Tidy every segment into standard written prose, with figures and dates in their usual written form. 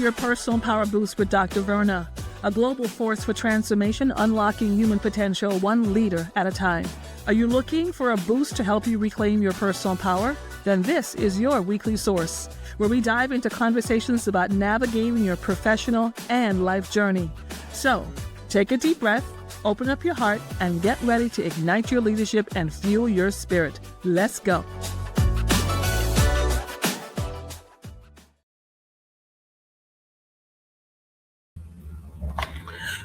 your Personal Power Boost with Dr. Verna, a global force for transformation, unlocking human potential one leader at a time. Are you looking for a boost to help you reclaim your personal power? Then this is your weekly source, where we dive into conversations about navigating your professional and life journey. So, take a deep breath, open up your heart, and get ready to ignite your leadership and fuel your spirit. Let's go.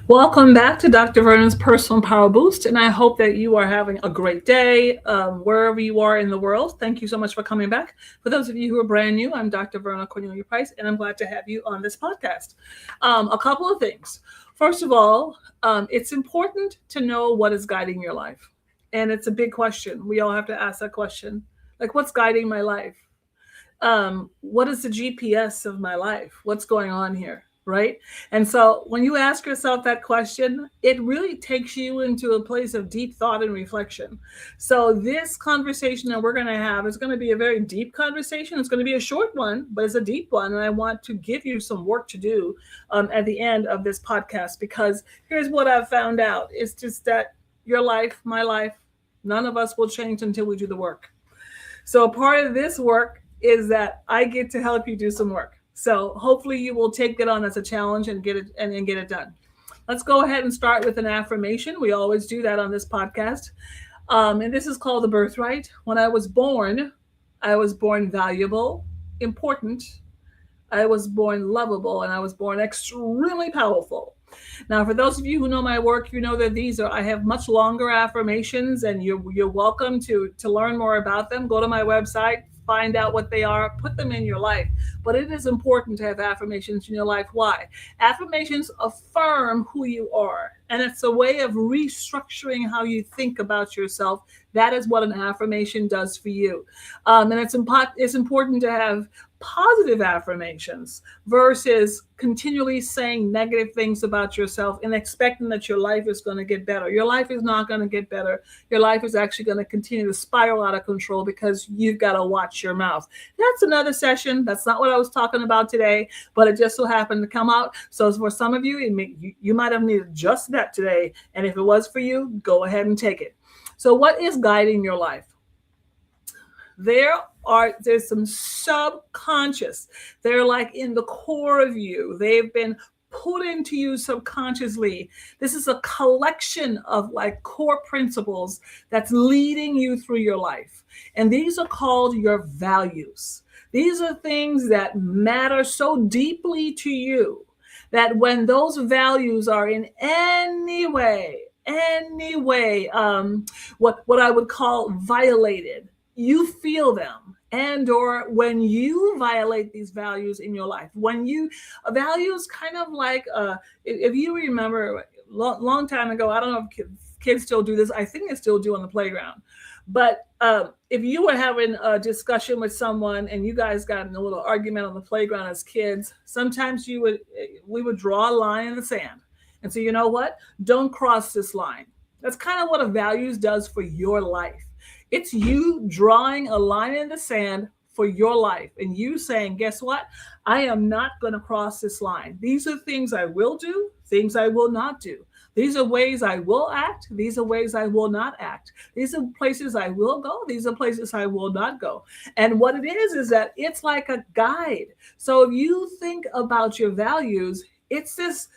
Welcome back to Dr. Verna's Personal Power Boost, and I hope that you are having a great day wherever you are in the world. Thank you so much for coming back. For those of you who are brand new, I'm Dr. Verna Cornelia Price, and I'm glad to have you on this podcast. A couple of things. First of all, it's important to know what is guiding your life, and it's a big question. We all have to ask that question. Like, what's guiding my life? What is the GPS of my life? What's going on here? Right? And so when you ask yourself that question, it really takes you into a place of deep thought and reflection. So this conversation that we're going to have is going to be a very deep conversation. It's going to be a short one, but it's a deep one. And I want to give you some work to do at the end of this podcast, because here's what I've found out. It's just that your life, my life, none of us will change until we do the work. So a part of this work is that I get to help you do some work. So hopefully you will take it on as a challenge and get it done. Let's go ahead and start with an affirmation. We always do that on this podcast. And this is called the birthright. When I was born valuable, important. I was born lovable, and I was born extremely powerful. Now, for those of you who know my work, you know that I have much longer affirmations, and you're welcome to learn more about them. Go to my website, find out what they are, put them in your life. But it is important to have affirmations in your life. Why? Affirmations affirm who you are, and it's a way of restructuring how you think about yourself. That is what an affirmation does for you. And it's important to have positive affirmations versus continually saying negative things about yourself and expecting that your life is going to get better. Your life is not going to get better. Your life is actually going to continue to spiral out of control because you've got to watch your mouth. That's another session. That's not what I was talking about today, but it just so happened to come out. So for some of you, you might have needed just that today. And if it was for you, go ahead and take it. So what is guiding your life? There's some subconscious. They're like in the core of you. They've been put into you subconsciously. This is a collection of like core principles that's leading you through your life. And these are called your values. These are things that matter so deeply to you that when those values are in any way, what I would call violated, you feel them. And or when you violate these values in your life, values kind of like, if you remember long time ago, I don't know if kids still do this. I think they still do on the playground. But if you were having a discussion with someone and you guys got in a little argument on the playground as kids, sometimes we would draw a line in the sand and say, you know what? Don't cross this line. That's kind of what a values does for your life. It's you drawing a line in the sand for your life and you saying, guess what? I am not going to cross this line. These are things I will do, things I will not do. These are ways I will act. These are ways I will not act. These are places I will go. These are places I will not go. And what it is that it's like a guide. So if you think about your values, it's this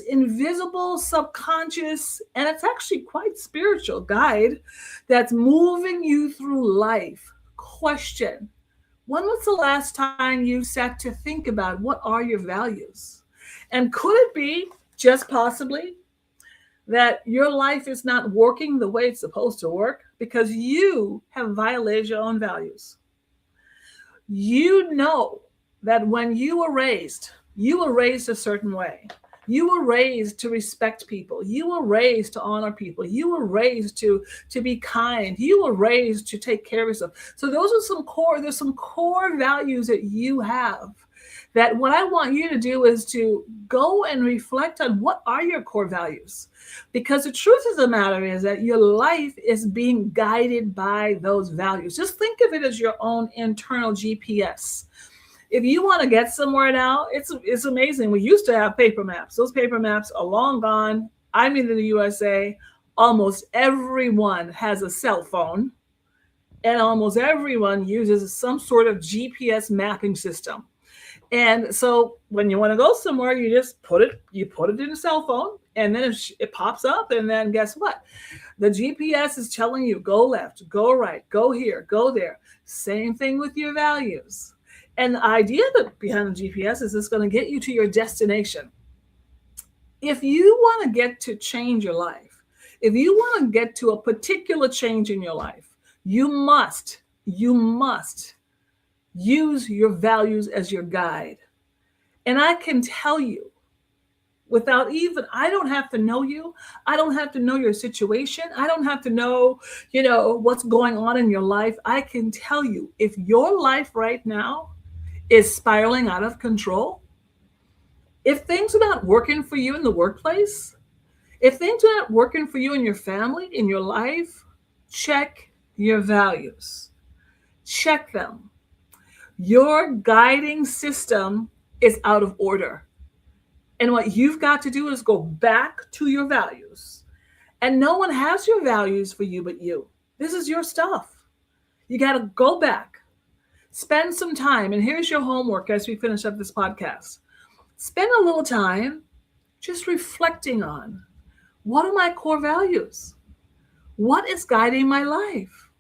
invisible, subconscious, and it's actually quite spiritual guide that's moving you through life. Question: when was the last time you sat to think about what are your values? And could it be just possibly that your life is not working the way it's supposed to work because you have violated your own values? You know that when you were raised a certain way. You were raised to respect people. You were raised to honor people. You were raised to be kind. You were raised to take care of yourself. So there's some core values that you have that what I want you to do is to go and reflect on what are your core values. Because the truth of the matter is that your life is being guided by those values. Just think of it as your own internal GPS. If you want to get somewhere now, it's amazing. We used to have paper maps. Those paper maps are long gone. I'm in the USA. Almost everyone has a cell phone, and almost everyone uses some sort of GPS mapping system. And so when you want to go somewhere, you just put it in a cell phone, and then it pops up, and then guess what? The GPS is telling you, go left, go right, go here, go there. Same thing with your values. And the idea behind the GPS is it's going to get you to your destination. If you want to get to change your life, if you want to get to a particular change in your life, you must use your values as your guide. And I can tell you, I don't have to know you. I don't have to know your situation. I don't have to know, what's going on in your life. I can tell you, if your life right now is spiraling out of control, if things are not working for you in the workplace, if things are not working for you in your family, in your life, check your values. Check them. Your guiding system is out of order. And what you've got to do is go back to your values. And no one has your values for you but you. This is your stuff. You got to go back. Spend some time. And here's your homework as we finish up this podcast. Spend a little time just reflecting on, what are my core values? What is guiding my life?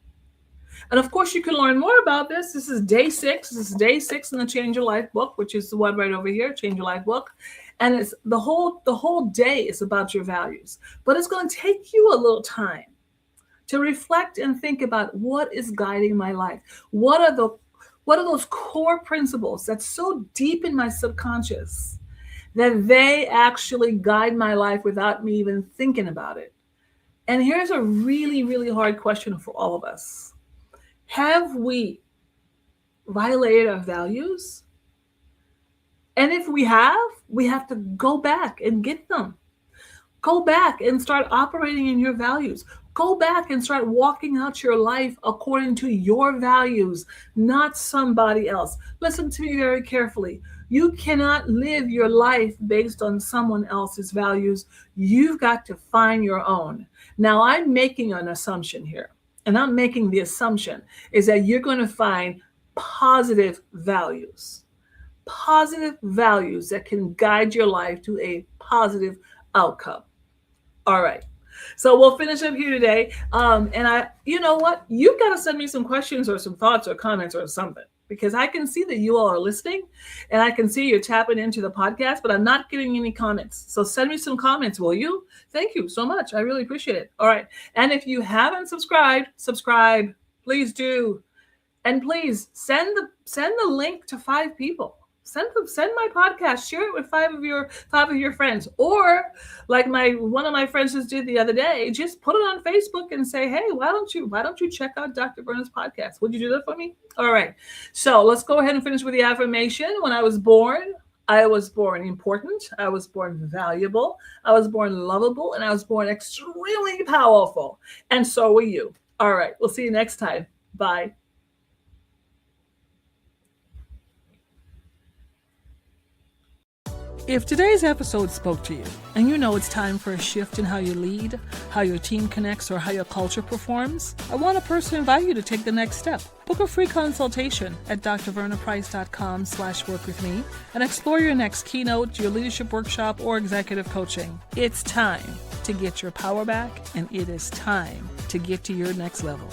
And of course, you can learn more about this. This is day 6. This is day 6 in the Change Your Life book, which is the one right over here, Change Your Life book. And it's the whole day is about your values. But it's going to take you a little time to reflect and think about, what is guiding my life? What are those core principles that's so deep in my subconscious that they actually guide my life without me even thinking about it? And here's a really, really hard question for all of us. Have we violated our values? And if we have to go back and get them. Go back and start operating in your values. Go back and start walking out your life according to your values, not somebody else. Listen to me very carefully. You cannot live your life based on someone else's values. You've got to find your own. Now, I'm making an assumption here. And I'm making the assumption is that you're going to find positive values that can guide your life to a positive outcome. All right. So we'll finish up here today. And you know what? You've got to send me some questions or some thoughts or comments or something, because I can see that you all are listening and I can see you're tapping into the podcast, but I'm not getting any comments. So send me some comments, will you? Thank you so much. I really appreciate it. All right. And if you haven't subscribed, subscribe. Please do. And please send the link to 5 people. Send my podcast, share it with 5 of your friends. Or like one of my friends just did the other day, just put it on Facebook and say, hey, why don't you check out Dr. Verna's podcast? Would you do that for me? All right. So let's go ahead and finish with the affirmation. When I was born important. I was born valuable. I was born lovable, and I was born extremely powerful. And so were you. All right. We'll see you next time. Bye. If today's episode spoke to you, and you know it's time for a shift in how you lead, how your team connects, or how your culture performs, I want to personally invite you to take the next step. Book a free consultation at drvernaprice.com/work-with-me and explore your next keynote, your leadership workshop, or executive coaching. It's time to get your power back, and it is time to get to your next level.